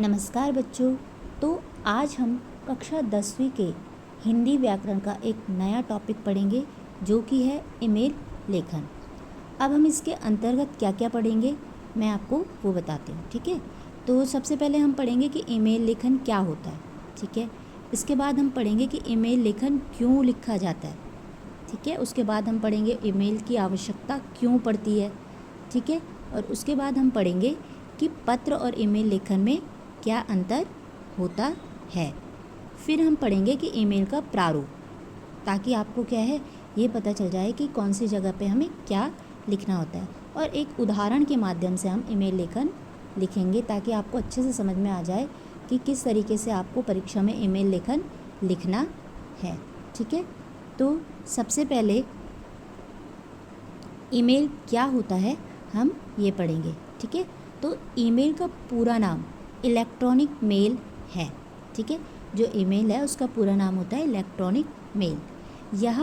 नमस्कार बच्चों। तो आज हम कक्षा 10वीं के हिंदी व्याकरण का एक नया टॉपिक पढ़ेंगे जो कि है ईमेल लेखन। अब हम इसके अंतर्गत क्या क्या पढ़ेंगे मैं आपको वो बताती हूँ, ठीक है। तो सबसे पहले हम पढ़ेंगे कि ईमेल लेखन क्या होता है, ठीक है। इसके बाद हम पढ़ेंगे कि ईमेल लेखन क्यों लिखा जाता है, ठीक है। उसके बाद हम पढ़ेंगे ईमेल की आवश्यकता क्यों पड़ती है, ठीक है। और उसके बाद हम पढ़ेंगे कि पत्र और ईमेल लेखन में क्या अंतर होता है। फिर हम पढ़ेंगे कि ईमेल का प्रारूप, ताकि आपको क्या है ये पता चल जाए कि कौन सी जगह पे हमें क्या लिखना होता है। और एक उदाहरण के माध्यम से हम ईमेल लेखन लिखेंगे ताकि आपको अच्छे से समझ में आ जाए कि किस तरीके से आपको परीक्षा में ईमेल लेखन लिखना है, ठीक है। तो सबसे पहले ईमेल क्या होता है हम ये पढ़ेंगे, ठीक है। तो ईमेल का पूरा नाम इलेक्ट्रॉनिक मेल है, ठीक है। जो ईमेल है उसका पूरा नाम होता है इलेक्ट्रॉनिक मेल। यह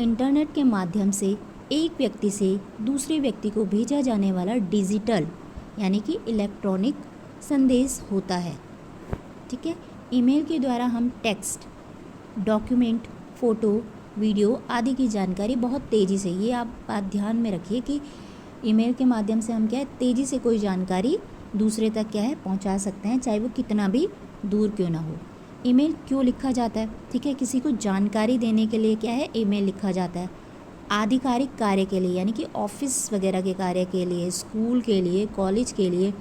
इंटरनेट के माध्यम से एक व्यक्ति से दूसरे व्यक्ति को भेजा जाने वाला डिजिटल यानी कि इलेक्ट्रॉनिक संदेश होता है, ठीक है। ईमेल के द्वारा हम टेक्स्ट, डॉक्यूमेंट, फ़ोटो, वीडियो आदि की जानकारी बहुत तेज़ी से, ये आप बात ध्यान में रखिए कि ईमेल के माध्यम से हम क्या है तेज़ी से कोई जानकारी दूसरे तक क्या है पहुंचा सकते हैं, चाहे वो कितना भी दूर क्यों ना हो। ईमेल क्यों लिखा जाता है, ठीक है। किसी को जानकारी देने के लिए क्या है ईमेल लिखा जाता है। आधिकारिक कार्य के लिए यानी कि ऑफिस वगैरह के कार्य के लिए, स्कूल के लिए, कॉलेज के लिए,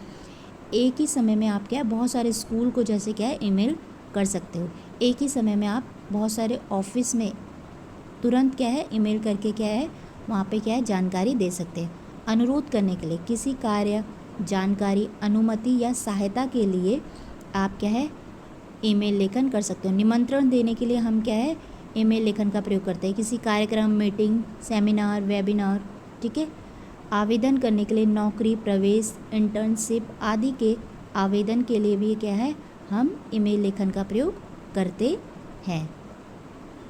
एक ही समय में आप क्या है बहुत सारे स्कूल को जैसे क्या है ईमेल कर सकते हो। एक ही समय में आप बहुत सारे ऑफिस में तुरंत क्या है ईमेल करके क्या है वहाँ पे क्या है जानकारी दे सकते हैं। अनुरोध करने के लिए, किसी कार्य, जानकारी, अनुमति या सहायता के लिए आप क्या है ईमेल लेखन कर सकते हो। निमंत्रण देने के लिए हम क्या है ईमेल लेखन का प्रयोग करते हैं, किसी कार्यक्रम, मीटिंग, सेमिनार, वेबिनार, ठीक है। आवेदन करने के लिए, नौकरी, प्रवेश, इंटर्नशिप आदि के आवेदन के लिए भी क्या है हम ईमेल लेखन का प्रयोग करते हैं।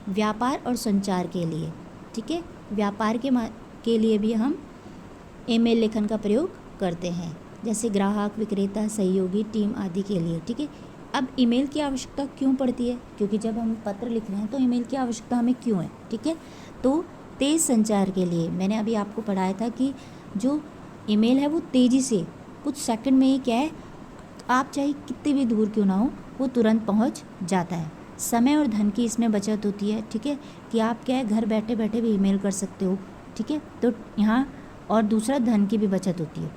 व्यापार और संचार के लिए, ठीक है, व्यापार के लिए भी हम ईमेल लेखन का प्रयोग करते हैं, जैसे ग्राहक, विक्रेता, सहयोगी, टीम आदि के लिए, ठीक है। अब ईमेल की आवश्यकता क्यों पड़ती है, क्योंकि जब हम पत्र लिख रहे हैं तो ईमेल की आवश्यकता हमें क्यों है, ठीक है। तो तेज़ संचार के लिए मैंने अभी आपको पढ़ाया था कि जो ईमेल है वो तेज़ी से कुछ सेकंड में ही क्या है आप चाहे कितने भी दूर क्यों ना हो वो तुरंत पहुंच जाता है। समय और धन की इसमें बचत होती है, ठीक है, कि आप क्या है घर बैठे बैठे भी ईमेल कर सकते हो, ठीक है। तो यहाँ और दूसरा धन की भी बचत होती है,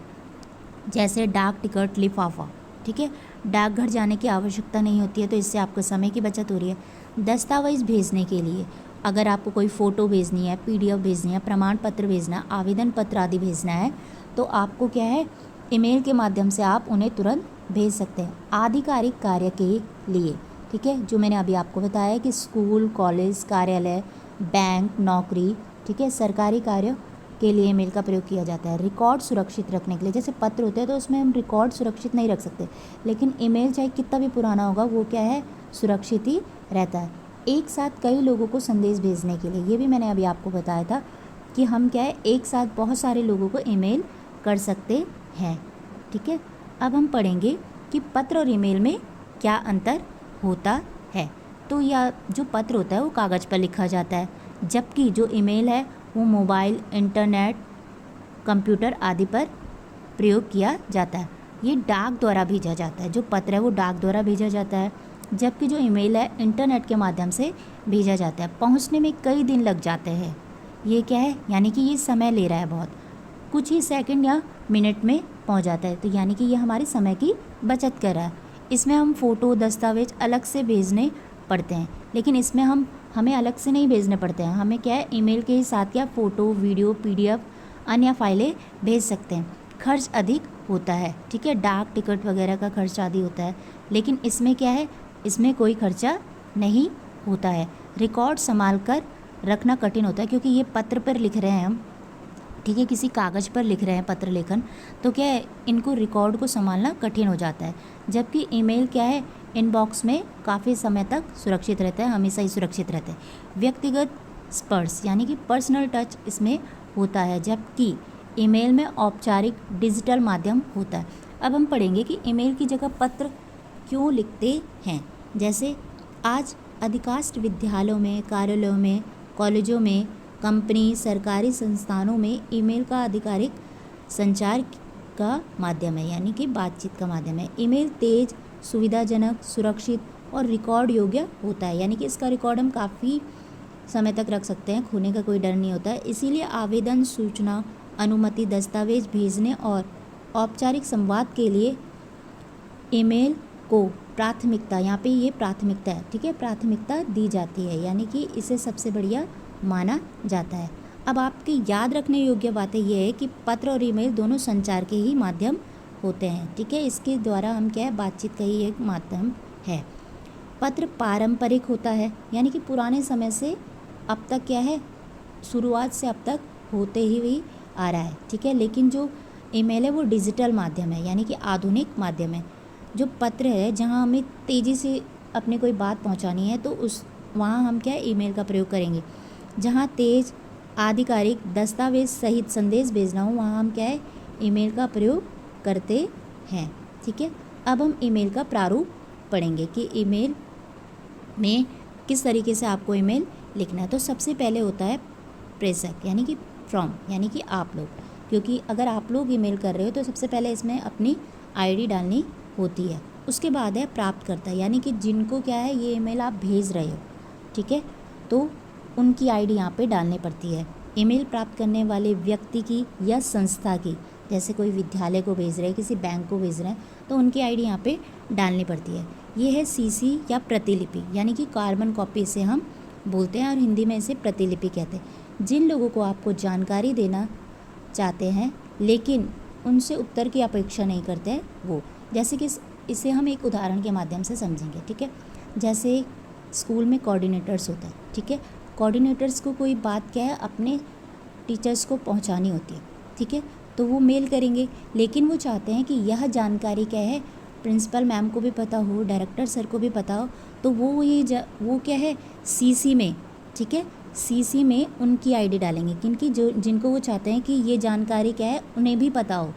जैसे डाक टिकट, लिफाफा, ठीक है। डाकघर जाने की आवश्यकता नहीं होती है, तो इससे आपको समय की बचत हो रही है। दस्तावेज़ भेजने के लिए, अगर आपको कोई फ़ोटो भेजनी है, पीडीएफ भेजनी है, प्रमाण पत्र भेजना है, आवेदन पत्र आदि भेजना है, तो आपको क्या है ईमेल के माध्यम से आप उन्हें तुरंत भेज सकते हैं। आधिकारिक कार्य के लिए, ठीक है, जो मैंने अभी आपको बताया कि स्कूल, कॉलेज, कार्यालय, बैंक, नौकरी, ठीक है, सरकारी कार्य के लिए ईमेल का प्रयोग किया जाता है। रिकॉर्ड सुरक्षित रखने के लिए, जैसे पत्र होते हैं तो उसमें हम रिकॉर्ड सुरक्षित नहीं रख सकते, लेकिन ईमेल चाहे कितना भी पुराना होगा वो क्या है सुरक्षित ही रहता है। एक साथ कई लोगों को संदेश भेजने के लिए, ये भी मैंने अभी आपको बताया था कि हम क्या है एक साथ बहुत सारे लोगों को ईमेल कर सकते हैं, ठीक है। अब हम पढ़ेंगे कि पत्र और ईमेल में क्या अंतर होता है। तो यह जो पत्र होता है वो कागज़ पर लिखा जाता है, जबकि जो ईमेल है वो मोबाइल, इंटरनेट, कंप्यूटर आदि पर प्रयोग किया जाता है। ये डाक द्वारा भेजा जाता है, जो पत्र है वो डाक द्वारा भेजा जाता है, जबकि जो ईमेल है इंटरनेट के माध्यम से भेजा जाता है। पहुंचने में कई दिन लग जाते हैं, ये क्या है यानी कि ये समय ले रहा है बहुत, कुछ ही सेकंड या मिनट में पहुंच जाता है, तो यानी कि ये हमारे समय की बचत कर रहा है। इसमें हम फ़ोटो, दस्तावेज अलग से भेजने पड़ते हैं, लेकिन इसमें हमें अलग से नहीं भेजने पड़ते हैं, हमें क्या है ईमेल के ही साथ क्या फ़ोटो, वीडियो, पीडीएफ अन्य फाइलें भेज सकते हैं। खर्च अधिक होता है, ठीक है, डाक टिकट वगैरह का खर्च आदि होता है, लेकिन इसमें क्या है इसमें कोई खर्चा नहीं होता है। रिकॉर्ड संभाल कर रखना कठिन होता है, क्योंकि ये पत्र पर लिख रहे हैं हम, ठीक है, किसी कागज़ पर लिख रहे हैं पत्र लेखन, तो क्या है इनको रिकॉर्ड को संभालना कठिन हो जाता है, जबकि ईमेल क्या है इनबॉक्स में काफ़ी समय तक सुरक्षित रहता है, हमेशा ही सुरक्षित रहता है। व्यक्तिगत स्पर्श यानी कि पर्सनल टच इसमें होता है, जबकि ईमेल में औपचारिक डिजिटल माध्यम होता है। अब हम पढ़ेंगे कि ईमेल की जगह पत्र क्यों लिखते हैं। जैसे आज अधिकांश विद्यालयों में, कार्यालयों में, कॉलेजों में, कंपनी, सरकारी संस्थानों में ईमेल का आधिकारिक संचार का माध्यम है, यानी कि बातचीत का माध्यम है। ईमेल तेज, सुविधाजनक, सुरक्षित और रिकॉर्ड योग्य होता है, यानी कि इसका रिकॉर्ड हम काफ़ी समय तक रख सकते हैं, खोने का कोई डर नहीं होता है। इसीलिए आवेदन, सूचना, अनुमति, दस्तावेज भेजने और औपचारिक संवाद के लिए ईमेल को प्राथमिकता, यहाँ पे ये प्राथमिकता है, ठीक है, प्राथमिकता दी जाती है, यानी कि इसे सबसे बढ़िया माना जाता है। अब आपकी याद रखने योग्य बातें ये है कि पत्र और ईमेल दोनों संचार के ही माध्यम होते हैं, ठीक है। इसके द्वारा हम क्या है, बातचीत का ही एक माध्यम है। पत्र पारंपरिक होता है, यानी कि पुराने समय से अब तक क्या है, शुरुआत से अब तक होते ही आ रहा है, ठीक है। लेकिन जो ईमेल है वो डिजिटल माध्यम है, यानी कि आधुनिक माध्यम है। जो पत्र है, जहाँ हमें तेज़ी से अपनी कोई बात पहुँचानी है तो वहाँ हम क्या है, ईमेल का प्रयोग करेंगे। जहाँ तेज़, आधिकारिक, दस्तावेज सहित संदेश भेजना हो, वहाँ हम क्या है, ईमेल का प्रयोग करते हैं, ठीक है। अब हम ईमेल का प्रारूप पढ़ेंगे कि ईमेल में किस तरीके से आपको ईमेल लिखना है। तो सबसे पहले होता है प्रेषक, यानी कि फ्रॉम, यानी कि आप लोग, क्योंकि अगर आप लोग ईमेल कर रहे हो तो सबसे पहले इसमें अपनी आईडी डालनी होती है। उसके बाद है प्राप्तकर्ता, यानी कि जिनको क्या है, ये ईमेल आप भेज रहे हो, ठीक है, तो उनकी आईडी यहाँ पे डालनी पड़ती है। ईमेल प्राप्त करने वाले व्यक्ति की या संस्था की, जैसे कोई विद्यालय को भेज रहे हैं, किसी बैंक को भेज रहे हैं, तो उनकी आईडी यहाँ पे डालनी पड़ती है। ये है सीसी या प्रतिलिपि, यानी कि कार्बन कॉपी इसे हम बोलते हैं और हिंदी में इसे प्रतिलिपि कहते हैं। जिन लोगों को आपको जानकारी देना चाहते हैं लेकिन उनसे उत्तर की अपेक्षा नहीं करते हैं वो, जैसे कि इसे हम एक उदाहरण के माध्यम से समझेंगे, ठीक है। जैसे स्कूल में कोऑर्डिनेटर्स होते हैं, ठीक है। कोऑर्डिनेटर्स को कोई बात क्या है, अपने टीचर्स को पहुंचानी होती है, ठीक है, तो वो मेल करेंगे, लेकिन वो चाहते हैं कि यह जानकारी क्या है, प्रिंसिपल मैम को भी पता हो, डायरेक्टर सर को भी पता हो, तो वो क्या है, सीसी में, ठीक है, सीसी में उनकी आईडी डालेंगे, क्योंकि जिनको वो चाहते हैं कि ये जानकारी क्या है उन्हें भी पता हो,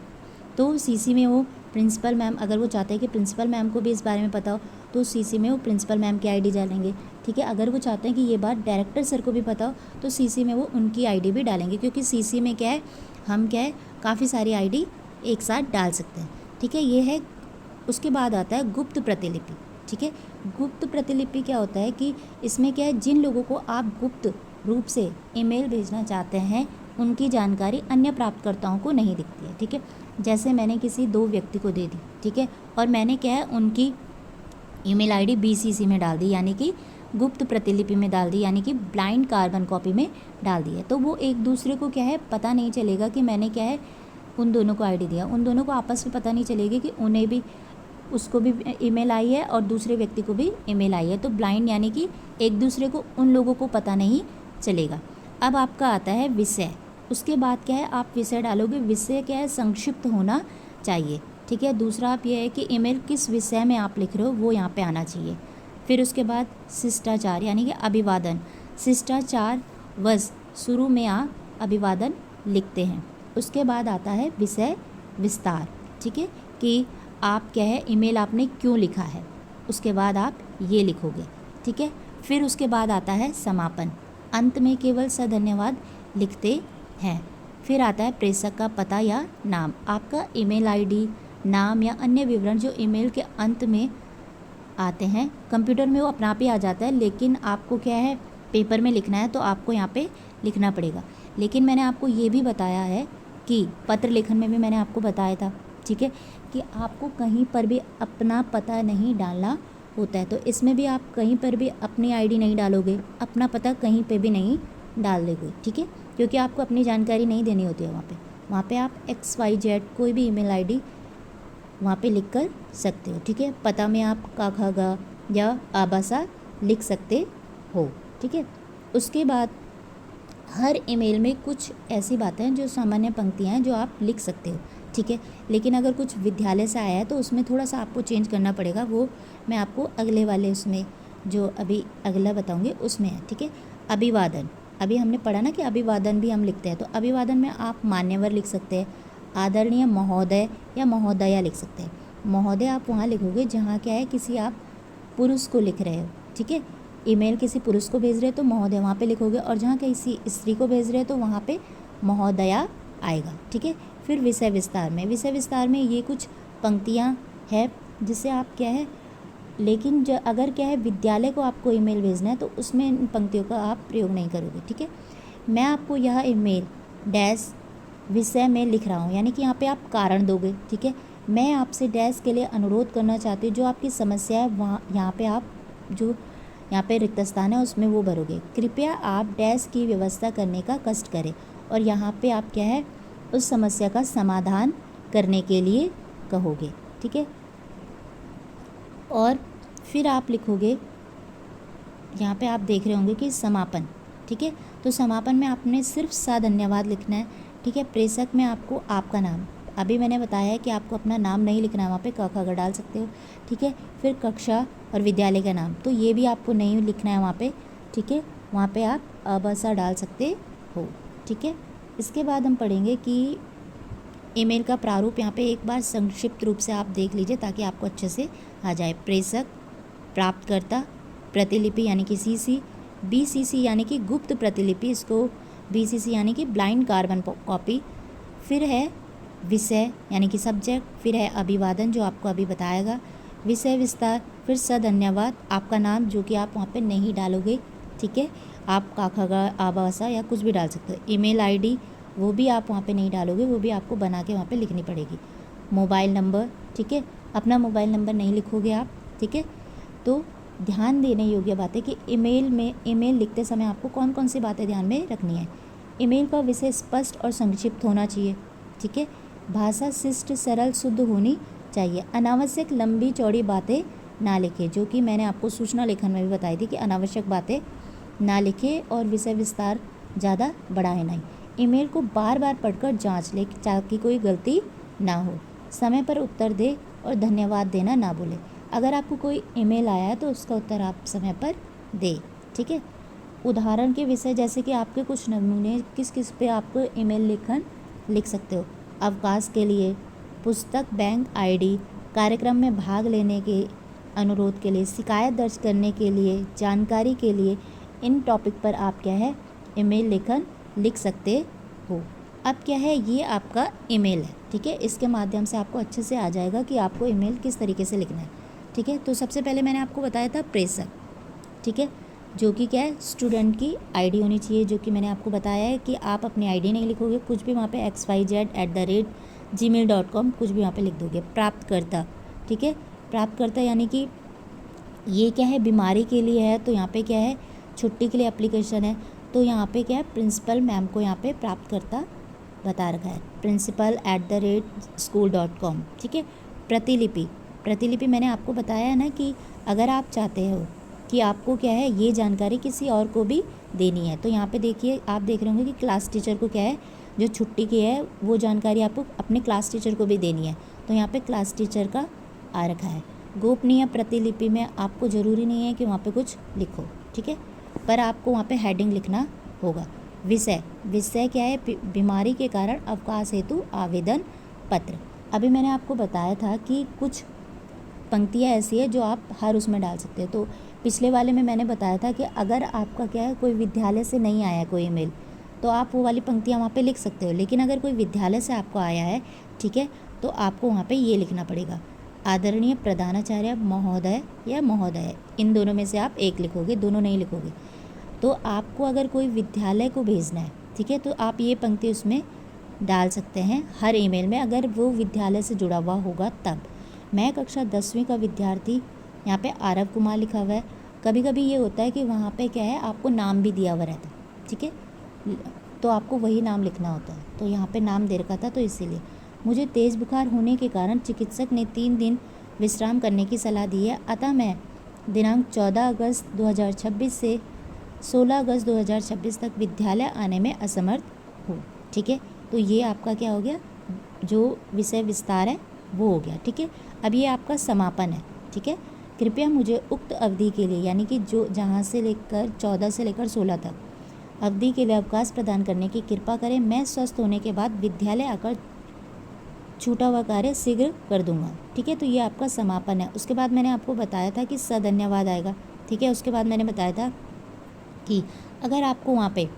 तो सीसी में वो प्रिंसिपल मैम, अगर वो चाहते हैं कि प्रिंसिपल मैम को भी इस बारे में पता हो तो सीसी में वो प्रिंसिपल मैम की आईडी डालेंगे, ठीक है। अगर वो चाहते हैं कि ये बात डायरेक्टर सर को भी पता हो तो सीसी में वो उनकी आईडी भी डालेंगे, क्योंकि सीसी में क्या है, हम क्या है, काफ़ी सारी आईडी एक साथ डाल सकते हैं, ठीक है। ये है। उसके बाद आता है गुप्त प्रतिलिपि, ठीक है। गुप्त प्रतिलिपि क्या होता है कि इसमें क्या है, जिन लोगों को आप गुप्त रूप से ईमेल भेजना चाहते हैं उनकी जानकारी अन्य प्राप्तकर्ताओं को नहीं दिखती है, ठीक है। जैसे मैंने किसी 2 व्यक्ति को दे दी, ठीक है, और मैंने क्या है, उनकी ईमेल आईडी बीसीसी में डाल दी, यानी कि गुप्त प्रतिलिपि में डाल दी, यानी कि ब्लाइंड कार्बन कॉपी में डाल दी है, तो वो एक दूसरे को क्या है, पता नहीं चलेगा कि मैंने क्या है उन दोनों को आईडी दिया, उन दोनों को आपस में पता नहीं चलेगी कि उन्हें भी, उसको भी ईमेल आई है और दूसरे व्यक्ति को भी ईमेल आई है, तो ब्लाइंड यानी कि एक दूसरे को, उन लोगों को पता नहीं चलेगा। अब आपका आता है विषय। उसके बाद क्या है, आप विषय डालोगे, विषय क्या है, संक्षिप्त होना चाहिए, ठीक है। दूसरा आप ये है कि ईमेल किस विषय में आप लिख रहे हो वो यहाँ पे आना चाहिए। फिर उसके बाद शिष्टाचार, यानी कि अभिवादन, शिष्टाचार वश शुरू में आप अभिवादन लिखते हैं। उसके बाद आता है विषय विस्तार, ठीक है, कि आप क्या है, ईमेल आपने क्यों लिखा है, उसके बाद आप ये लिखोगे, ठीक है। फिर उसके बाद आता है समापन, अंत में केवल धन्यवाद लिखते हैं। फिर आता है प्रेषक का पता या नाम, आपका ईमेल आईडी, नाम या अन्य विवरण जो ईमेल के अंत में आते हैं। कंप्यूटर में वो अपने आप ही आ जाता है, लेकिन आपको क्या है, पेपर में लिखना है तो आपको यहाँ पे लिखना पड़ेगा। लेकिन मैंने आपको ये भी बताया है कि पत्र लेखन में भी मैंने आपको बताया था, ठीक है, कि आपको कहीं पर भी अपना पता नहीं डालना होता है, तो इसमें भी आप कहीं पर भी अपनी आईडी नहीं डालोगे, अपना पता कहीं पे भी नहीं डाल दोगे, ठीक है, क्योंकि आपको अपनी जानकारी नहीं देनी होती है वहाँ पे आप XYZ कोई भी ईमेल आईडी वहाँ पे लिख कर सकते हो, ठीक है। पता में आप का खा गा या आबासा लिख सकते हो, ठीक है। उसके बाद हर ईमेल में कुछ ऐसी बातें हैं जो सामान्य पंक्तियाँ हैं जो आप लिख सकते हो, ठीक है। लेकिन अगर कुछ विद्यालय से आया है तो उसमें थोड़ा सा आपको चेंज करना पड़ेगा, वो मैं आपको अगले वाले उसमें जो अभी अगला बताऊँगी उसमें है, ठीक है। अभिवादन, अभी हमने पढ़ा ना कि अभिवादन भी हम लिखते हैं, तो अभिवादन में आप मान्यवर लिख सकते हैं, आदरणीय महोदय या महोदया लिख सकते हैं। महोदय आप वहाँ लिखोगे जहाँ क्या है किसी आप पुरुष को लिख रहे हो, ठीक है। ईमेल किसी पुरुष को भेज रहे हो तो महोदय वहाँ पे लिखोगे, और जहाँ किसी स्त्री को भेज रहे हो तो वहाँ पे महोदया आएगा, ठीक है। फिर विषय विस्तार में ये कुछ पंक्तियाँ हैं जिससे आप क्या है, लेकिन अगर क्या है विद्यालय को आपको ईमेल भेजना है तो उसमें इन पंक्तियों का आप प्रयोग नहीं करोगे, ठीक है। मैं आपको यह ईमेल डैश विषय में लिख रहा हूँ, यानी कि यहाँ पे आप कारण दोगे, ठीक है। मैं आपसे डैश के लिए अनुरोध करना चाहती हूँ, जो आपकी समस्या है वहाँ यहाँ पे आप जो यहाँ पे रिक्त स्थान है उसमें वो भरोगे। कृपया आप डैश की व्यवस्था करने का कष्ट करें, और यहाँ पे आप क्या है उस समस्या का समाधान करने के लिए कहोगे, ठीक है। और फिर आप लिखोगे, यहाँ पे आप देख रहे होंगे कि समापन, ठीक है। तो समापन में आपने सिर्फ सा धन्यवाद लिखना है, ठीक है। प्रेषक में आपको आपका नाम, अभी मैंने बताया है कि आपको अपना नाम नहीं लिखना है, वहाँ पे क ख ग डाल सकते हो, ठीक है। फिर कक्षा और विद्यालय का नाम, तो ये भी आपको नहीं लिखना है वहाँ पे, ठीक है। वहाँ पे आप अबसा डाल सकते हो, ठीक है। इसके बाद हम पढ़ेंगे कि ईमेल का प्रारूप। यहाँ पे एक बार संक्षिप्त रूप से आप देख लीजिए ताकि आपको अच्छे से आ जाए। प्रेषक, प्राप्तकर्ता, प्रतिलिपि यानी कि सीसी, बीसीसी यानी कि गुप्त प्रतिलिपि, इसको बीसीसी यानी कि ब्लाइंड कार्बन कॉपी। फिर है विषय यानी कि सब्जेक्ट, फिर है अभिवादन जो आपको अभी बताएगा, विषय विस्तार, फिर धन्यवाद, आपका नाम जो कि आप वहाँ पे नहीं डालोगे, ठीक है। आप काखगा आभासा या कुछ भी डाल सकते हो। ईमेल आईडी वो भी आप वहाँ पे नहीं डालोगे, वो भी आपको बना के वहाँ पे लिखनी पड़ेगी। मोबाइल नंबर, ठीक है, अपना मोबाइल नंबर नहीं लिखोगे आप, ठीक है। तो ध्यान देने योग्य बात है कि ईमेल लिखते समय आपको कौन कौन सी बातें ध्यान में रखनी है। ईमेल का विषय स्पष्ट और संक्षिप्त होना चाहिए, ठीक है। भाषा शिष्ट सरल शुद्ध होनी चाहिए। अनावश्यक लंबी चौड़ी बातें ना लिखें, जो कि मैंने आपको सूचना लेखन में भी बताई थी कि अनावश्यक बातें ना लिखें, और विषय विस्तार ज़्यादा बढ़ाए नहीं। ईमेल को बार बार पढ़कर जांच ले ताकि कोई गलती ना हो। समय पर उत्तर दे और धन्यवाद देना ना भूलें। अगर आपको कोई ईमेल आया है तो उसका उत्तर आप समय पर दें, ठीक है। उदाहरण के विषय जैसे कि आपके कुछ नमूने किस किस पे आपको ईमेल लिख सकते हो। अवकाश के लिए, पुस्तक बैंक आईडी, कार्यक्रम में भाग लेने के अनुरोध के लिए, शिकायत दर्ज करने के लिए, जानकारी के लिए, इन टॉपिक पर आप क्या है ईमेल लिख सकते हो। अब क्या है ये आपका ईमेल है, ठीक है। इसके माध्यम से आपको अच्छे से आ जाएगा कि आपको ईमेल किस तरीके से लिखना है, ठीक है। तो सबसे पहले मैंने आपको बताया था प्रेषक, ठीक है, जो कि क्या है स्टूडेंट की आईडी होनी चाहिए, जो कि मैंने आपको बताया है कि आप अपनी आईडी नहीं लिखोगे, कुछ भी वहाँ पे xyz@gmail.com कुछ भी वहाँ पे लिख दोगे। प्राप्तकर्ता, ठीक है, प्राप्तकर्ता यानी कि ये क्या है बीमारी के लिए है, तो यहाँ पे क्या है छुट्टी के लिए एप्लीकेशन है, तो यहाँ पे क्या है प्रिंसिपल मैम को यहाँ पे प्राप्तकर्ता बता रखा है, principal@school.com, ठीक है। प्रतिलिपि मैंने आपको बताया है ना कि अगर आप चाहते हो कि आपको क्या है ये जानकारी किसी और को भी देनी है, तो यहाँ पे देखिए आप देख रहे होंगे कि क्लास टीचर को क्या है जो छुट्टी की है वो जानकारी आपको अपने क्लास टीचर को भी देनी है, तो यहाँ पे क्लास टीचर का आ रखा है। गोपनीय प्रतिलिपि में आपको ज़रूरी नहीं है कि वहाँ पे कुछ लिखो, ठीक है, पर आपको वहाँ पे हेडिंग लिखना होगा। विषय क्या है बीमारी के कारण अवकाश हेतु आवेदन पत्र। अभी मैंने आपको बताया था कि कुछ पंक्तियाँ ऐसी है जो आप हर उसमें डाल सकते हो। तो पिछले वाले में मैंने बताया था कि अगर आपका क्या है कोई विद्यालय से नहीं आया कोई ईमेल, तो आप वो वाली पंक्तियाँ वहाँ पे लिख सकते हो, लेकिन अगर कोई विद्यालय से आपको आया है, ठीक है, तो आपको वहाँ पे ये लिखना पड़ेगा, आदरणीय प्रधानाचार्य महोदय या महोदय, इन दोनों में से आप एक लिखोगे, दोनों नहीं लिखोगे। तो आपको अगर कोई विद्यालय को भेजना है, ठीक है, तो आप ये पंक्ति उसमें डाल सकते हैं हर ईमेल में, अगर वो विद्यालय से जुड़ा हुआ होगा तब। मैं कक्षा 10वीं का विद्यार्थी, यहाँ पे आरव कुमार लिखा हुआ है। कभी कभी ये होता है कि वहाँ पे क्या है आपको नाम भी दिया हुआ रहता है, ठीक है, तो आपको वही नाम लिखना होता है, तो यहाँ पे नाम दे रखा था, तो इसीलिए। मुझे तेज़ बुखार होने के कारण चिकित्सक ने 3 दिन विश्राम करने की सलाह दी है, अतः मैं दिनांक 14 अगस्त 2026 से 16 अगस्त 2026 तक विद्यालय आने में असमर्थ हूँ, ठीक है। तो ये आपका क्या हो गया, जो विषय विस्तार है वो हो गया, ठीक है। अब ये आपका समापन है, ठीक है। कृपया मुझे उक्त अवधि के लिए, यानी कि जो जहाँ से लेकर 14 से लेकर 16 तक अवधि के लिए अवकाश प्रदान करने की कृपा करें। मैं स्वस्थ होने के बाद विद्यालय आकर छूटा हुआ कार्य शीघ्र कर दूंगा। ठीक है, तो ये आपका समापन है। उसके बाद मैंने आपको बताया था कि धन्यवाद आएगा। ठीक है, उसके बाद मैंने बताया था कि अगर आपको वहाँ पे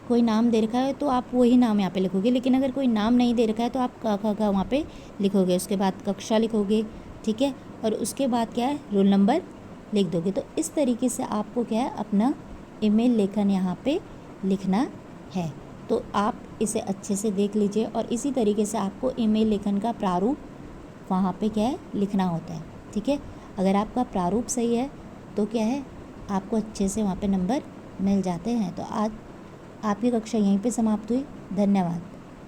कोई नाम दे रखा है तो आप वही नाम यहाँ पे लिखोगे, लेकिन अगर कोई नाम नहीं दे रखा है तो आप का वहाँ पे लिखोगे। उसके बाद कक्षा लिखोगे। ठीक है, और उसके बाद क्या है, रोल नंबर लिख दोगे। तो इस तरीके से आपको क्या है, अपना ईमेल लेखन यहाँ पे लिखना है। तो आप इसे अच्छे से देख लीजिए और इसी तरीके से आपको ईमेल लेखन का प्रारूप वहाँ पे क्या है, लिखना होता है। ठीक है, अगर आपका प्रारूप सही है तो क्या है, आपको अच्छे से वहाँ पे नंबर मिल जाते हैं। तो आज आपकी कक्षा यहीं पे समाप्त हुई। धन्यवाद।